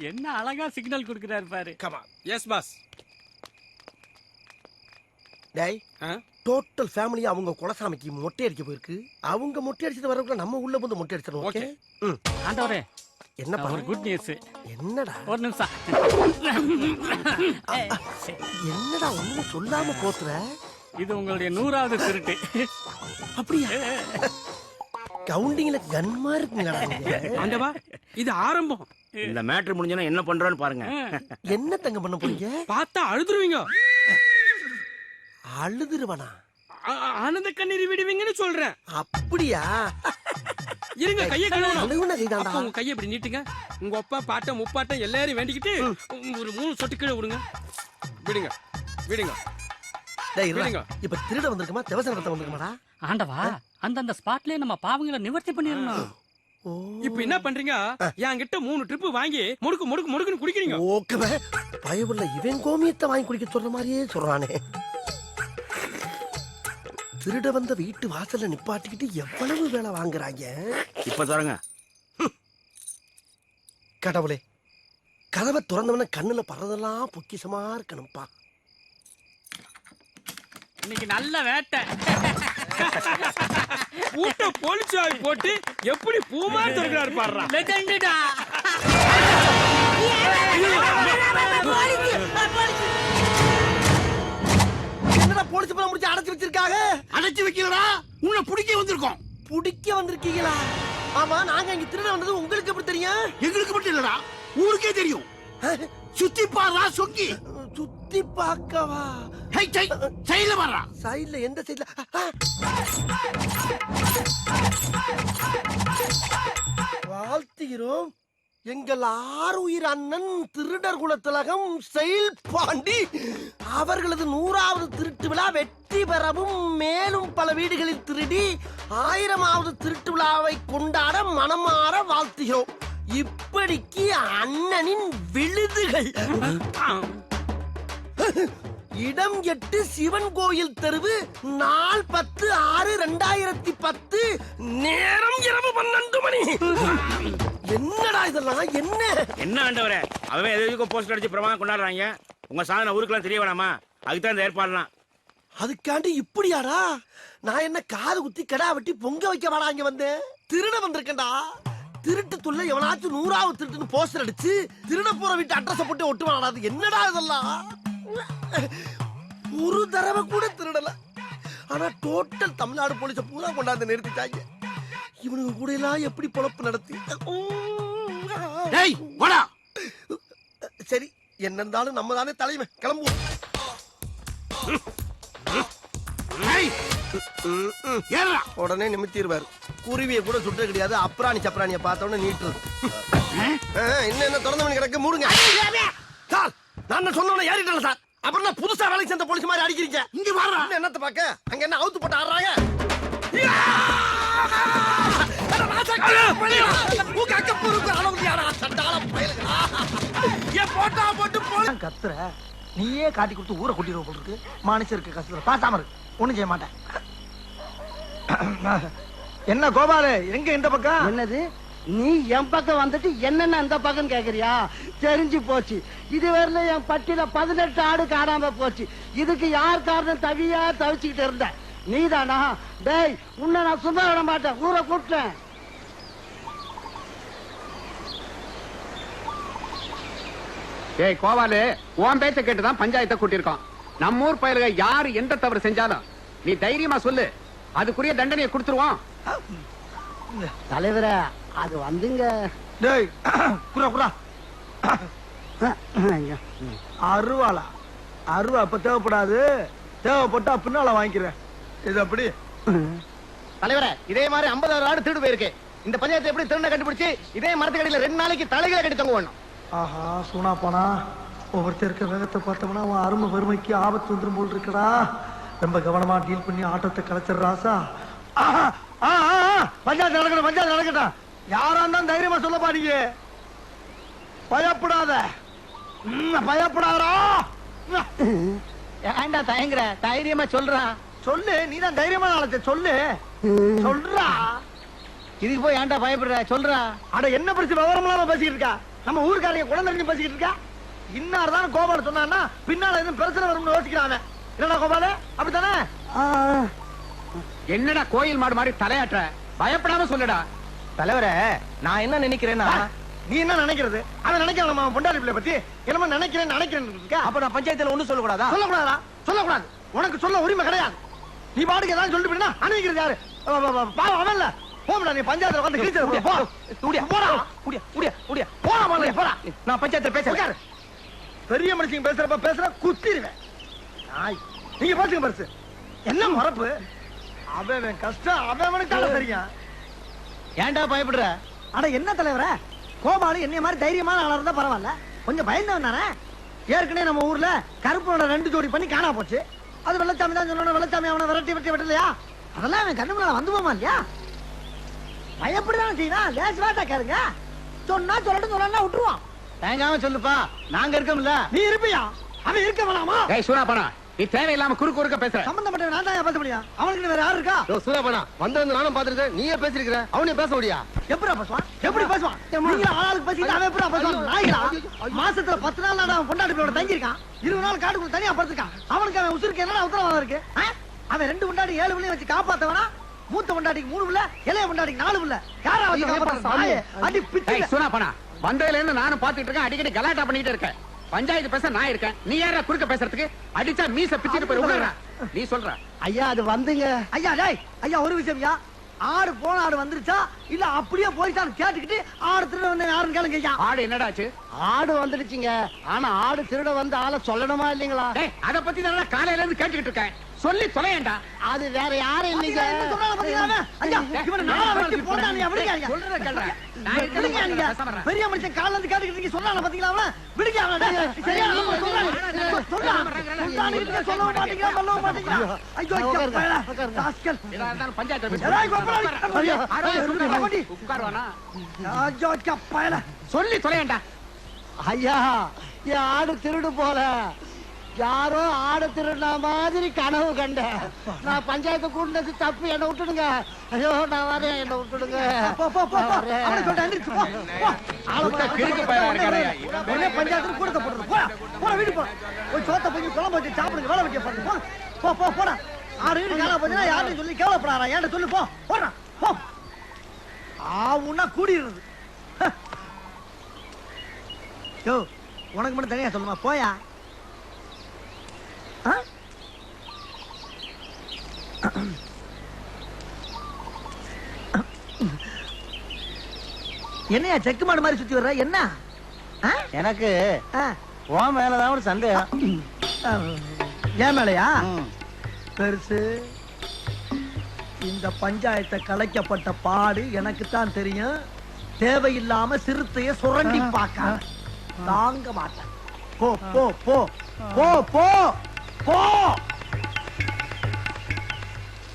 என்ன அழகா சிக்னல் கொடுக்கறாரு பாரு. கமா. Yes boss. டேய், டோட்டல் ஃபேமிலி அவங்க குலசாமிக்கு மொட்டை அடிக்க போயிருக்கு. அவங்க மொட்டை அடிச்சிட்டு வரதுக்குள்ள நம்ம உள்ள வந்து மொட்டை அடிச்சிடணும். ஓகே. ஆண்டவரே, என்னப்பா ஒரு குட் நியூஸ். என்னடா? ஒரு நிமிஷம். என்னடா ஒண்ணும் சொல்லாம போத்துற? இது உங்களுடைய 100வது திருட்டு. அப்படியா? கவுண்டிங்ல கன்மா இருக்குங்கடா. ஆண்டவா, இது ஆரம்பம். இந்த மேட்டர் முடிஞ்சனா என்ன பண்றோன்னு பாருங்க. என்ன தங்க பண்ண போறீங்க? பார்த்தா அழுதுருவீங்க. அழுதுருவனா? ஆனந்த கண்ணீர் விடுவீங்கன்னு சொல்றேன். அப்படியா? இருங்க, கையை கழுவணும். கைதாண்டா. உங்க கையை இப்படி நீட்டுங்க. உங்க அப்பா பாட்டம் முப்பாட்டம் எல்லாரும் வேண்டிக்கிட்டு ஒரு 3 சொட்டு கீழே விடுங்க. விடுங்க விடுங்க. டேய் இருங்க. இப்ப திருட வந்திருக்குமா தேவசனத்தை வந்திருக்குமாடா? ஆண்டவா, அந்த ஸ்பாட்லயே நம்ம பாவங்களை நிவர்த்தி பண்ணிரணும். இப்ப என்ன பண்றீங்க? என்கிட்ட 3 ட்ரிப் வாங்கி முடுக்கு முடுக்கு முடுக்குன்னு குடிக்கிறீங்க. ஓகே. பயவுள்ள இவன் கோமியத்தை வாங்கி குடிக்க சொல்ற மாதிரியே சொல்றானே. திருட வந்த வீட்டு வாசல்ல நிப்பாட்டிக்கிட்டு எவ்வளவு வேலை வாங்குறாங்க. இப்ப தரங்க. கடவுளே, கதவை திறந்தவன கண்ணுல பறதெல்லாம் பொக்கிஷமா இருக்கணும்பா. இன்னைக்கு நல்ல வேட்டை. பூட்ட போலீஸாவி போட்டு எப்படி பூமா திறக்கிறாரு பாடுறா. லெஜெண்டடா. என்னடா போலீஸ் பணம் முடிச்சு அடைச்சு வச்சிருக்காங்க? அடைச்சு வைக்கலடா, உன்னை புடிக்க வந்திருக்கோம். புடிக்க வந்திருக்கீங்களா? ஆமா, நாங்க இங்க திருட வந்தது உங்களுக்கு எப்படி தெரியும்? எங்களுக்கு மட்டும் இல்லடா, ஊருக்கே தெரியும். சுத்தி பாரா சொக்கி. சுத்தி பார்க்கவா? ஹை சை சைடுல வரா. சைடுல எந்த சைடுல? வாழ்த்துகிறோம் எங்கள் ஆருயிர் அண்ணன் திருடர் குலத்திலகம் செயல் பாண்டி அவர்களது 100வது திருட்டு விழா வெற்றி பெறவும் மேலும் பல வீடுகளில் திருடி 1000வது திருட்டு விழாவை கொண்டாட மனமாற வாழ்த்துகிறோம். இப்படிக்கு அண்ணனின் விழுதுகள். இடம் 8 சிவன் கோயில் தெருவு, நாள் 10/6/2010, நேரம் இரவு 12 மணி. என்னடா இதெல்லாம்? என்ன ஆண்டவரே, அவன் எதுக்கு போஸ்டர் அடிச்சு பிரமாதம் கொண்டாடுறாங்க. உங்க சாதனை ஊருக்குலாம் தெரிய வேணாமா? அதுக்குதான் இந்த ஏற்பாடுலாம். அதுக்காண்டி இப்படியாடா? நான் என்ன காது குத்தி கடா வெட்டி பொங்க வைக்க வாடா இங்க வந்தேன். திருட வந்திருக்கேன்டா. திருட்டு துள்ள எவனாச்சும் 100வது திருட்டுன்னு போஸ்டர் அடிச்சு திருட போற வீட்டு அட்ரஸ் போட்டு ஒட்டுவாடா. அது என்னடா இதெல்லாம்? ஒரு தடவை கூட திருடல. ஆனா டோட்டல் தமிழ்நாடு போலீஸ பூரா கொண்டாந்து நிறுத்திட்டாங்க. இவனுக்கு கூட எல்லாம் எப்படி பொழப்பு நடத்தி? சரி, என்ன இருந்தாலும் நம்ம தானே தலைமை. கிளம்புவோம். உடனே நிமித்திடுவாரு. குருவியை கூட சுட்ட கிடையாது. அப்ராணி சப்ராணியை பார்த்தோன்னு நீட்டுறது. என்ன திறந்த மணி கிடக்கு, மூடுங்க. சார், நான் சொன்ன ஏறிட்டேன் சார். அப்புறம் நான் புதுசா வேலைக்கு சேர்ந்த போலீஸ் மாதிரி அடிக்கிறீங்க. இங்க வர என்னத்தை பாக்க? அங்க என்ன அவுத்து போட்டு ஆடுறாங்க? கத்துற நீயே காட்டி கொடுத்து ஊரை கூட்டிடுவோம் போல இருக்கு. மனுஷருக்கு கஷ்டம் பாசாம இருக்கு. ஒண்ணும் செய்ய மாட்டேன். என்ன கோபாலு, எங்க இந்த பக்கம்? என்னது, நீ என் பக்கம் வந்துட்டு என்னென்ன அந்த பக்கம் கேக்குறியா? தெரிஞ்சு போச்சு. இதுவரையில என் பட்டியல 18 ஆடு காணாம போச்சு. இதுக்கு யார் காரணம்? தவியா தவிச்சுக்கிட்டு இருந்த நீதானா? டேய், உன்னை நான் சும்மா விட மாட்டேன். ஊரை கூப்பிட்டேன். ஏய் கோவாலு, உன் பேச்ச கேட்டுதான் பஞ்சாயத்தை கூட்டியிருக்கோம். நம்ம ஊர் பயலுக யாரு எந்த தவறு செஞ்சாலும் நீ தைரியமா சொல்லு, அதுக்குரிய தண்டனையை கொடுத்துருவோம். தலைவரே, அது வந்துங்க. டேய் குரா குரா. அருவாளா? அருவா அப்ப தேவைப்படாது. தேவைப்பட்டா பின்னால வாங்கிக்கிறேன். இது அப்படி. தலைவரே, இதே மாதிரி 50 ஆடு திருடு போயிருக்கு. இந்த பஞ்சாயத்தை எப்படி திருட கண்டுபிடிச்சு இதே மரத்துக்கடியில 2 நாளைக்கு தலைகளை கட்டி தொங்க வேணும். ஆஹா, சூனா போனா ஒவ்வொருத்தர் இருக்க வேகத்தை பார்த்தோம்னா அவன் அருமை வறுமைக்கு ஆபத்து வந்துடும் போல் இருக்கடா. ரொம்ப கவனமா டீல் பண்ணி ஆட்டத்தை கலைச்சிடுறாசா. பஞ்சாயத்து நடக்கணும், பஞ்சாயத்து நடக்கட்டும். யாரா இருந்தாலும் தைரியமா சொல்ல பாருங்க. பயப்படாத, பயப்படாதா. ஏண்டா தயங்குற? தைரியமா சொல்றா. சொல்லு, நீதான் தைரியமா நாளத்தை சொல்லு. சொல்றா. இதுக்கு போய் ஏன்டா பயப்படுற? சொல்றா. அட என்ன பிரச்சனை? விவரம் இல்லாம பேசிட்டு இருக்கா? நம்ம ஊருக்காரங்க குழந்தை பேசிக்கிட்டு இருக்கா. இன்னார்தான் கோபால சொன்னான்னா பின்னால எதுவும் பிரச்சனை வரும்னு யோசிக்கிறாங்க. என்னடா கோபால, அப்படித்தானே? என்னடா கோயில் மாடு மாதிரி தலையாட்டுற? பயப்படாம சொல்லுடா. தலைவரே, நான் என்ன நினைக்கிறேன்னா, நீ என்ன நினைக்கிறது? அவன் நினைக்கிறான் நம்ம பொண்டாடி பிள்ளை பத்தி. என்னமா நினைக்கிறேன் இருக்கா? அப்ப நான் பஞ்சாயத்துல ஒண்ணும் சொல்லக்கூடாதா? சொல்லக்கூடாதா? சொல்லக்கூடாது. உனக்கு சொல்ல உரிமை கிடையாது. நீ பாட்டுக்கு ஏதாவது சொல்லிட்டு போயினா அனுப்பிக்கிறது யாரு? பாவம் அவன்ல. போடா, நீ பஞ்சாயத்துல வந்து கிழிச்சது போ. உடியா, போடா, உடியா, உடியா, உடியா. போடா முதல்ல, போடா. நான் பஞ்சாயத்துல பேசுறேன். உட்காரு. பெரிய மனுஷங்க பேசுற குத்திடுவேன். நீங்க பாத்துங்க பரிசு. என்ன மறப்பு? அவன் கஷ்டம் அவனுக்கு தெரியும். ஏன்டா பயப்படுற? அட என்ன தலைவர, கோபாலு என்னைய மாதிரி தைரியமான ஆளா இருந்தா பரவாயில்ல, கொஞ்சம் பயந்தவன் தானே. ஏற்கனவே நம்ம ஊர்ல கருப்பனோட 2 ஜோடி பண்ணி காணா போச்சு. அது வெள்ளச்சாமி தான் சொல்லணும். வெள்ளச்சாமி அவனை விரட்டி வெட்டலையா? அதெல்லாம் அவன் கண்ணு முன்னால வந்து போமா இல்லையா? பயப்படுதான் செய்யணும். லேஸ் வேட்டா கேளுங்க. சொன்னா சொல்லட்டும், சொல்லலாம் விட்டுருவான். தேங்காம சொல்லுப்பா, நாங்க இருக்கோம்ல. நீ இருப்பியா? அவன் இருக்க வேணாமா? ஏய் சூனாப்பனா, நீ தேவையில்லாம குறுக்க பேசுற. சம்பந்தப்பட்ட நான் தான் பேச முடியும். அவனுக்கு வேற யாரு இருக்கா? சூதாப்பனா வந்து நானும் பாத்துருக்கேன். நீயே பேசிருக்கிற, அவனையும் பேச முடியா? எப்படி பேசுவான்? எப்படி பேசுவான்? நீங்க ஆளுக்கு பேசிட்டு அவன் எப்படி பேசுவான்? நாய்களா? மாசத்துல 10 நாள் அவன் பொண்டாட்டிகளோட தங்கி இருக்கான். 20 நாள் காட்டுக்குள்ள தனியா படுத்திருக்கான். அவனுக்கு அவன் உசுருக்கு என்ன உத்தரவாதம் இருக்கு? அவன் 2 பொண்டாட்டி 7 பிள்ளைய வச்சு காப்பாத்தவனா? மூத்த பொண்டாட்டிக்கு 3 பிள்ளை, இளைய பொண்டாட்டிக்கு 4 பிள்ளை. யாரா வச்சு காப்பாத்த? அடி பிச்சு. ஏய் சூனாப்பனா, வந்ததுல இருந்து நானும் பாத்துட்டு இருக்கேன். அடிக்கடி கலாட்டா பண்ணிட்டு இருக்கேன். பஞ்சாயத்து பேச நான் இருக்கேன். நீ யாரா குறுக்க பேசுறதுக்கு? அடிச்சா மீச பிச்சிட்டு போய் உட்கார்றா. நீ சொல்ற. ஐயா அது வந்துங்க. ஐயா டேய், ஐயா ஒரு விஷயம்யா. ஆடு போன ஆடு வந்துருச்சா இல்ல அப்படியே போயிட்டான்னு கேட்டுக்கிட்டு ஆடு திருட வந்து யாருன்னு கேளுங்க ஐயா. ஆடு என்னடாச்சு? ஆடு வந்துடுச்சுங்க. ஆனா ஆடு திருட வந்து ஆளை சொல்லணுமா இல்லீங்களா? டேய், அத பத்தி தான் காலையில இருந்து கேட்டுக்கிட்டு இருக்கேன். சொல்லி தொலையேண்டா. அது வேற யாரும் இல்லைங்க. பெரிய மனுஷன் கால இருந்து கேட்டுக்கிட்டு சொன்னான பாத்தீங்களா? அவன விடுங்க. சொல்ல மாட்டீங்களா? சொல்ல மாட்டீங்களா? சொல்லி தொலையேண்டா. ஐயா, என் ஆடு திருடு போல. யாரோ ஆடு திருடின மாதிரி கனவு கண்டேன். நான் பஞ்சாயத்து கூட்டினது தப்பு, என்ன விட்டுடுங்க. ஐயோ நான் வரேன், என்ன விட்டுடுங்க. பஞ்சாயத்து கூடத்தை போடுறது வீடு போ. சோத்த போய் குழம்பு வச்சு சாப்பிடுங்க. வேலை வெட்டிய பாருங்க. போ போ போடா. 6 வீடு காலா போச்சுன்னா யாரும் சொல்லி கேவலப்படாரா? ஏன்ட சொல்லு போ. போடுறான் போ. ஆவுன்னா கூடிடுறது. யோ உனக்கு மட்டும் தனியா சொல்லுமா? போயா. என்னையா செக்கு மாடு மாதிரி சுத்தி வர்ற? என்ன எனக்கு உன் மேலதான் ஒரு சந்தேகம். ஏன் மேலையா? பெருசு, இந்த பஞ்சாயத்தை கலைக்கப்பட்ட பாடு எனக்கு தான் தெரியும். தேவையில்லாம சிறுத்தைய சுரண்டி பார்க்க தாங்க மாட்டேன். போ போ போ போ போ போ.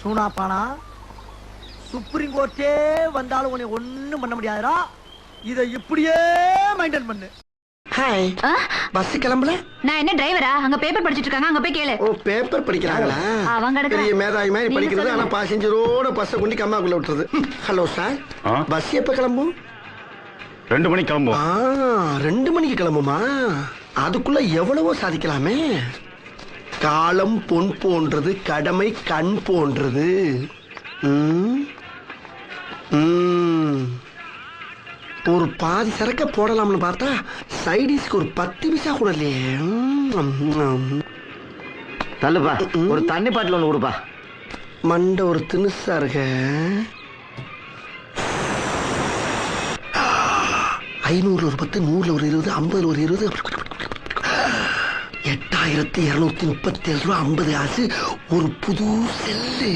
சூனாப்பானா, சுப்ரீம் கோர்ட்டே வந்தாலும் உன்னை ஒண்ணும் பண்ண முடியாதுடா. இதை இப்படியே மெயின்டைன் பண்ணு. ஹாய், பஸ் கிளம்பல? நான் என்ன டிரைவரா? அங்க பேப்பர் படிச்சிட்டு இருக்காங்க, அங்க போய் கேளு. ஓ, பேப்பர் படிக்கிறாங்களா? அவங்க பெரிய மேதாவி மாதிரி படிக்கிறது. ஆனா பாசஞ்சரோட பஸ்ஸை கொண்டு கம்மாக்குள்ள விட்டுறது. ஹலோ சார், பஸ் எப்ப கிளம்பும்? 2 மணிக்கு கிளம்பும். 2 மணிக்கு கிளம்புமா? அதுக்குள்ள எவ்வளவோ சாதிக்கலாமே. காலம் பொன் போன்றது, கடமை கண் போன்றது. ஒரு பாதி சரக்க போடலாம்னு பார்த்தா சைடிஸ்க்கு ஒரு 10 பைசா கூட இல்லையே. தள்ளுப்பா, ஒரு தண்ணி பாட்டில் ஒன்று கொடுப்பா. மண்டை ஒரு தினுசா இருக்க. 500 ஒரு 10, 100 ஒரு 20, 50 ஒரு 20, 8237 ரூபா 50 காசு. ஒரு புது செல்லு.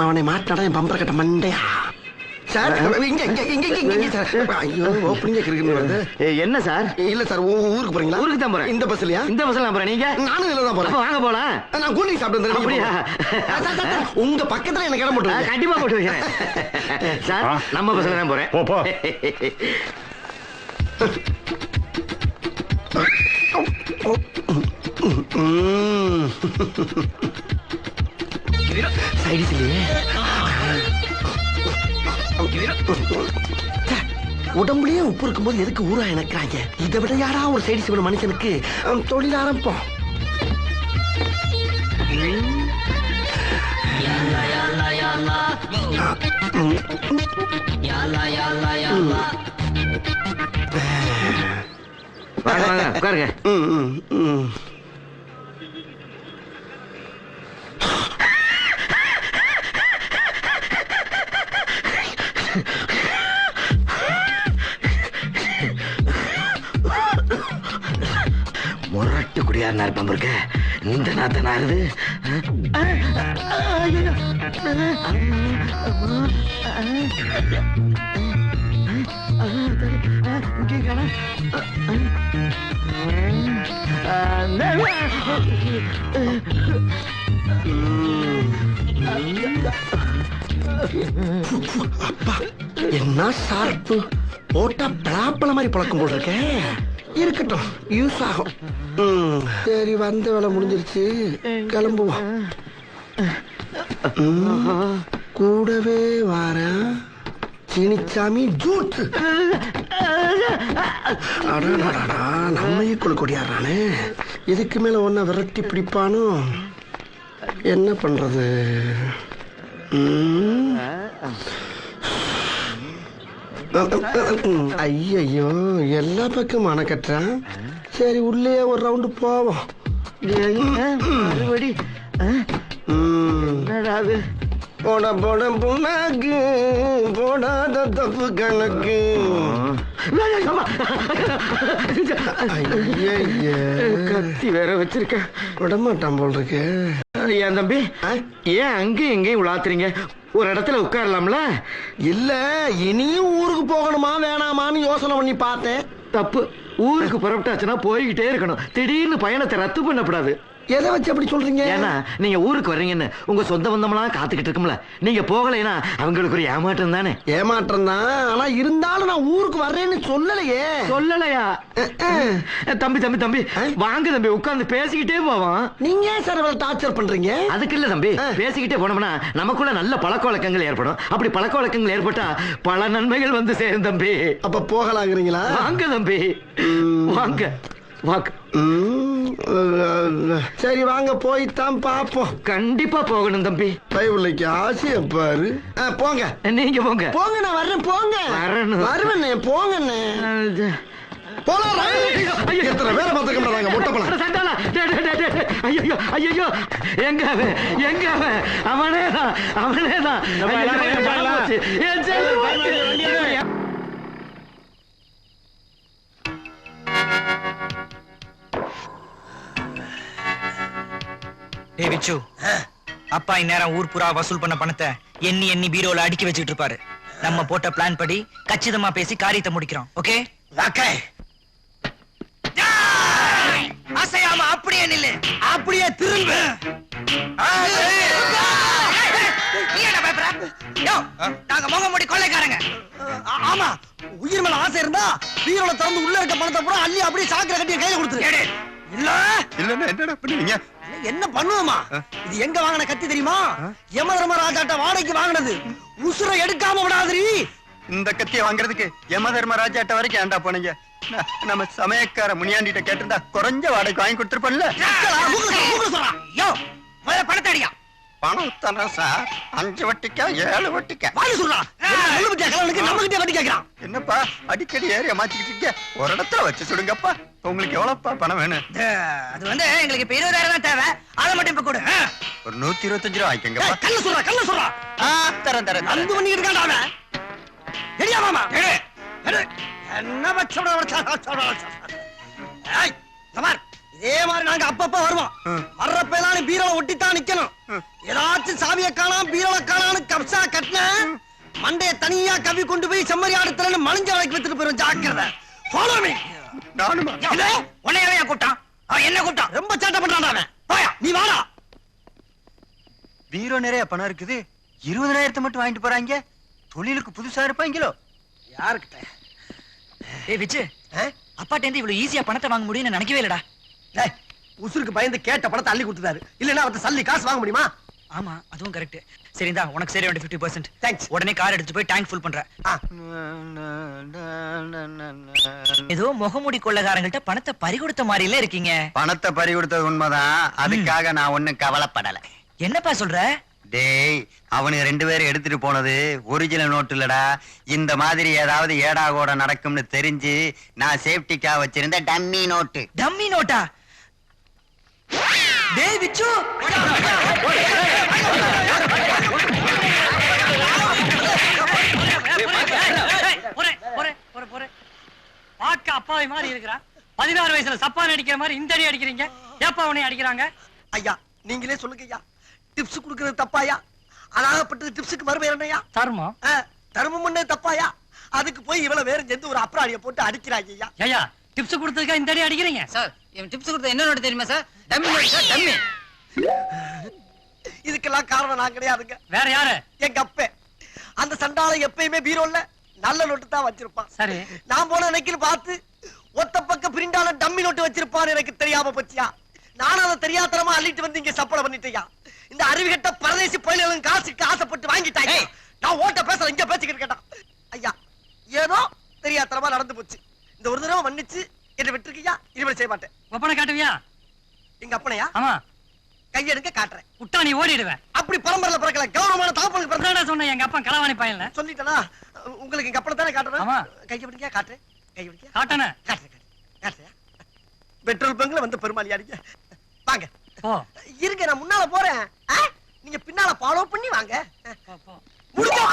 அவனை மாட்டாடா என் பம்பர கட்ட மண்டையா. சார் ஐயோ ஓப்பனிங்க இருக்குன்னு வருது. என்ன சார்? இல்ல சார், ஊருக்கு போறீங்களா? ஊருக்கு தான் போறேன். இந்த பஸ்லயா? இந்த பஸ்ல நான் போறேன். நீங்க? நானும் இதுல தான் போறேன். வாங்க போலாம். நான் கூலி சாப்பிட்டு வந்துடுறேன். உங்க பக்கத்துல எனக்கு இடம் போட்டு கண்டிப்பா போட்டு வைக்கிறேன் சார். நம்ம பஸ்ல தான் போறேன். போ. சைடிஸ்லயே உடம்புலயே உப்பு இருக்கும்போது எதுக்கு ஊரா எனக்காங்க? இதை விட யாரா ஒரு சைடு சிவன மனுஷனுக்கு தொழில் ஆரம்பம். வாங்க வாங்க உட்காருங்க. முரட்டு குடியாரனா இருப்பான் இருக்க. இந்த நாத்த நாருது. என்ன சார்பு போட்டா பலாப்பழ மாதிரி பழக்கம் போல் இருக்க. இருக்கட்டும், யூஸ் ஆகும். சரி, வந்த வேலை முடிஞ்சிருச்சு, கிளம்புவோம். கூடவே வாரேன் சீனிச்சாமி ஜூட். நம்மையே கொடியாடுறானே. இதுக்கு மேல ஒன்ன விரட்டி பிடிப்பானோ? என்ன பண்றது? ஐயோ, எல்லா பக்கம் அணக்கட்டுறான். சரி, உள்ளே ஒரு ரவுண்டு போவோம். மறுபடி போட போட புண்ணாக்கு போடாத தப்பு கணக்கு. கத்தி வேற வச்சிருக்க. விடமாட்டான் போல் இருக்கு. ஏன் தம்பி, ஏன் அங்கேயும் எங்கேயும் உலாத்துறீங்க? ஒரு இடத்துல உட்காரலாம்ல? இல்ல, இனியும் ஊருக்கு போகணுமா வேணாமான்னு யோசனை பண்ணி பார்த்தேன். தப்பு. ஊருக்கு புறப்பட்டாச்சுன்னா போய்கிட்டே இருக்கணும். திடீர்னு பயணத்தை ரத்து பண்ணக்கூடாது. எதை வச்சு அப்படி சொல்றீங்க? ஏன்னா நீங்க ஊருக்கு வர்றீங்கன்னு உங்க சொந்த பந்தமெல்லாம் காத்துக்கிட்டு இருக்கும்ல. நீங்க போகலைன்னா அவங்களுக்கு ஒரு ஏமாற்றம் தானே. ஏமாற்றம் தான், ஆனா இருந்தாலும் நான் ஊருக்கு வர்றேன்னு சொல்லலையே. சொல்லலையா? தம்பி தம்பி தம்பி, வாங்க தம்பி, உட்கார்ந்து பேசிக்கிட்டே போவோம். நீங்க ஏன் சார் இவ்வளவு டார்ச்சர் பண்றீங்க? அதுக்கு இல்ல தம்பி, பேசிக்கிட்டே போனோம்னா நமக்குள்ள நல்ல பழக்க வழக்கங்கள் ஏற்படும். அப்படி பழக்க வழக்கங்கள் ஏற்பட்டா பல நன்மைகள் வந்து சேரும் தம்பி. அப்ப போகலாங்கிறீங்களா? வாங்க தம்பி, வாங்க வாங்க. சரி, வாங்க போய்தான் பாப்போம். கண்டிப்பா போகணும் தம்பி. பைபிளைக்கு ஆசைய பாரு. போங்க, நீங்க போங்க. போங்க, நான் வர்றேன். போங்க, வருவேண்ணே. போங்கண்ணே, போலாம். எத்தனை பேரை பார்த்துக்க முட்டை போலாம். ஐயோ ஐயோ, எங்க அவன், எங்க அவன்? அவனேதான், அவனேதான். டேய் விச்சு, அப்பா இந்நேரம் ஊர் புறா வசூல் பண்ண பணத்தை எண்ணி எண்ணி பீரோல அடுக்கி வச்சுட்டு இருப்பாரு. நம்ம போட்ட பிளான் படி கச்சிதமா பேசி காரியத்தை முடிக்கிறோம். ஓகே? அசையாம அப்படியே நில்லு, அப்படியே திரும்பு. நாங்க முக மூடி கொள்ளைக்காரங்க. ஆமா, உயிர் மேல ஆசை இருந்தா பீரோல திறந்து உள்ள இருக்க பணத்தை பூரா அள்ளி அப்படியே சாக்குற கட்டி கையில கொடுத்துரு. இல்ல இல்லன்னா என்னடா பண்ணுவீங்க? என்ன பண்ணுவோமா? இது எங்க வாங்கின கத்தி தெரியுமா? யமதர்மராஜாட்ட வாடகைக்கு வாங்கினது. உசுரை எடுக்காம விடாதீ. இந்த கத்தியை வாங்குறதுக்கு யமதர்மராஜாட்ட வரைக்கும் ஏன்டா போனீங்க? நம்ம சமயக்கார முனியாண்டிட்ட கேட்டிருந்தா குறைஞ்ச வாடகைக்கு வாங்கி கொடுத்துருப்போம்ல. பணத்தை அடியா. பணம் தானே சார், 5 வட்டிக்கா 7 வட்டிக்கா? என்னப்பா அடிக்கடி ஏரியா மாத்திக்கிட்டு இருக்கீங்க? ஒரு இடத்துல வச்சு சொல்லுங்கப்பா. உங்களுக்கு எவ்வளவுப்பா பணம் வேணும்? அது வந்து எங்களுக்கு இப்ப 20,000 தான் தேவை. அதை மட்டும் இப்ப கொடு. ஒரு 125 ரூபா வாங்கிக்கங்கப்பா. கல்ல சொல்றா, கல்ல சொல்றா. தரேன் தரேன். அன்பு பண்ணிட்டு இருக்கான்டா அவன். எடியா மாமா, எடு எடு. என்ன வச்சோட இதே மாதிரி நாங்க அப்பப்ப வருவோம். வர்றப்பெல்லாம் பீரோல ஒட்டித்தான் நிக்கணும். ஏதாச்சும் சாவிய காணாம பீரோல காணான்னு கப்சா கட்டின மண்டைய தனியா கவி கொண்டு போய் செம்மறி ஆடுத்துல மலிஞ்ச வளைக்கு வச்சுட்டு போயிரும். ஜாக்கிரதை. Follow me. நானுமா? உன்னையவே கூப்பிட்டான். அவன் என்ன கூப்பிட்டான்? ரொம்ப சேட்டை பண்றான் அவன். போயா, நீ வாடா. பீரோ நிறைய பணம் இருக்குது. 20,000 மட்டும் வாங்கிட்டு போறாங்க. தொழிலுக்கு புதுசா இருப்பாங்களோ? யாருக்கிட்ட? ஏய் விச்சு, அப்பாட்ட இருந்து இவ்வளவு ஈஸியா பணத்தை வாங்க முடியும்னு நினைக்கவே இல்லடா. உசுருக்கு பயந்து கேட்ட பணத்தை அள்ளி கொடுத்துட்டாரு. இல்லன்னா அவர்கிட்ட சல்லி காசு வாங்க முடியுமா? ஆமா அதுவும் கரெக்ட். சரிதா உனக்கு சரி 50%. தேங்க்ஸ். உடனே கார் எடுத்து போய் டேங்க் ஃபுல் பண்ற. ஏதோ முகமூடி கொள்ளக்காரங்கள்ட்ட பணத்தை பறி கொடுத்த மாதிரில இருக்கீங்க. பணத்தை பறி கொடுத்தது உண்மைதான். அதுக்காக நான் ஒண்ணும் கவலைப்படல. என்னப்பா சொல்ற? டேய், அவனுக்கு 2 பேரும் எடுத்துட்டு போனது ஒரிஜினல் நோட்டு இல்லடா. இந்த மாதிரி ஏதாவது ஏடா கூட நடக்கும்னு தெரிஞ்சு நான் சேஃப்டிக்கா வச்சிருந்த டம்மி நோட்டு. Dummy NOTA? டேய் விச்சு, பாக்க அப்பாவி மாதிரி இருக்கிறா. 16 வயசுல சப்பான் அடிக்கிற மாதிரி இந்த அடி அடிக்கிறீங்க. ஏப்பா உன்னை அடிக்கிறாங்க? ஐயா நீங்களே சொல்லுங்க ஐயா, டிப்ஸ் குடுக்கறது தப்பாயா? அழகப்பட்டது டிப்ஸுக்கு மறுபெயர் என்னையா? தர்மம். தர்மம் பண்ணே தப்பாயா? அதுக்கு போய் இவ்வளவு வேற சேர்ந்து ஒரு அப்ராணியை போட்டு அடிக்கிறாங்க ஐயா. ஐயா டிப்ஸ் கொடுத்ததுக்கா இந்த அடி அடிக்கிறீங்க? சார் இவன் டிப்ஸ் கொடுத்த என்ன நோட்டு தெரியுமா sir? Dummy note sir, dummy. இதுக்கெல்லாம் காரணம் நான் கிடையாதுங்க. வேற யாரு? எங்க அப்பே. அந்த சண்டாளை எப்பயுமே பீரோல்ல நல்ல நோட்டு தான் வச்சிருப்பான். சரி. நான் போன அன்னைக்கு பார்த்து ஒத்த பக்க பிரிண்டால டம்மி நோட்டு வச்சிருப்பான்னு எனக்கு தெரியாம போச்சியா. நானும் அதை தெரியாதனமா அள்ளிட்டு வந்து இங்க சப்பளை பண்ணிட்டேயா. இந்த அறிவுகட்ட பரதேசி பயிலும் காசுக்கு ஆசைப்பட்டு வாங்கிட்டாங்க. நான் ஓட்ட பேசல, இங்க பேசிக்கிட்டு கேட்டான். ஐயா ஏதோ தெரியாதனமா நடந்து போச்சு. இந்த ஒரு தடவை மன்னிச்சு என்ன விட்டுருக்கியா. இனிமேல் செய்ய மாட்டேன். ஒப்பனை காட்டுவியா? எங்க அப்பனையா? ஆமா. கையெடுக்க காட்டுறேன். விட்டா நீ ஓடிடுவேன். அப்படி பரம்பரையில பிறக்கல, கௌரவமான தாப்பனுக்கு பிறந்த சொன்ன எங்க அப்பா களவாணி பையன்ல சொல்லிட்டனா. உங்களுக்கு எங்க அப்பனை தானே காட்டுறேன். ஆமா. கையை விடுங்க, காட்டுறேன். கையை விடுங்க, காட்டன. காட்டுறேன். பெட்ரோல் பங்க்ல வந்து பெருமாளி அடிங்க. வாங்க. போ. இருங்க, நான் முன்னால போறேன். நீங்க பின்னால ஃபாலோ பண்ணி வாங்க. போ. முடிஞ்சா